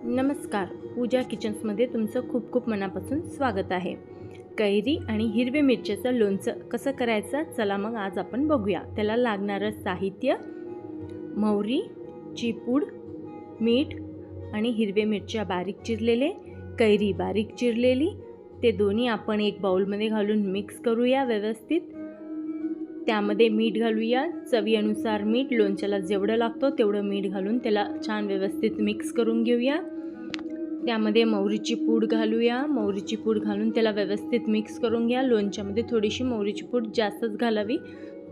नमस्कार, पूजा किचन्समध्ये तुमचं खूप खूप मनापासून स्वागत आहे। कैरी आणि हिरव्या मिरच्याचं लोणचं कसं करायचं चला मग आज आपण बघूया। त्याला लागणारं साहित्य मोहरी, चिपूड, मीठ आणि हिरव्या मिरच्या बारीक चिरलेले, कैरी बारीक चिरलेली, ते दोन्ही आपण एक बाउलमध्ये घालून मिक्स करूया व्यवस्थित। त्यामध्ये मीठ घालूया, चवीनुसार मीठ, लोणच्याला जेवढं लागतं तेवढं मीठ घालून त्याला छान व्यवस्थित मिक्स करून घेऊया। त्यामध्ये मोहरीची पूड घालूया, मोहरीची पूड घालून त्याला व्यवस्थित मिक्स करून घ्या। लोणच्यामध्ये थोडीशी मोहरीची पूड जास्तच घालावी,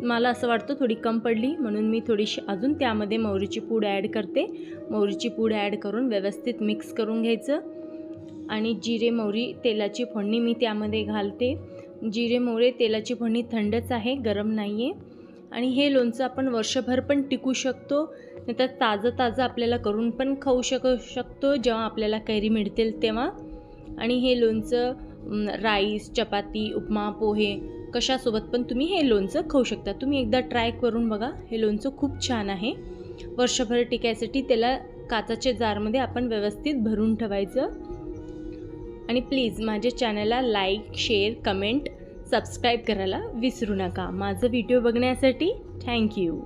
मला असं वाटतं थोडी कम पडली म्हणून मी थोडीशी अजून त्यामध्ये मोहरीची पूड ॲड करते। मोहरीची पूड ॲड करून व्यवस्थित मिक्स करून घ्यायचं आणि जिरे मोहरी तेलाची फोडणी मी त्यामध्ये घालते। जिरे मोहरी तेलाची फोडणी थंडच आहे, गरम नाही आहे आणि हे लोणचं आपण वर्षभर पण टिकू शकतो, नाहीतर ताजं आपल्याला करून पण खाऊ शकतो जेव्हा आपल्याला कैरी मिळतील तेव्हा। आणि हे लोणचं राईस, चपाती, उपमा, पोहे कशासोबत पण तुम्ही हे लोणचं खाऊ शकता। तुम्ही एकदा ट्राय करून बघा, हे लोणचं खूप छान आहे। वर्षभर टिकायसाठी त्याला काचेच्या जारमध्ये आपण व्यवस्थित भरून ठेवायचं। आणि प्लीज माझ्या चॅनलला लाईक, शेअर, कमेंट, सबस्क्राईब करायला विसरू नका। माझं व्हिडिओ बघण्यासाठी थँक्यू।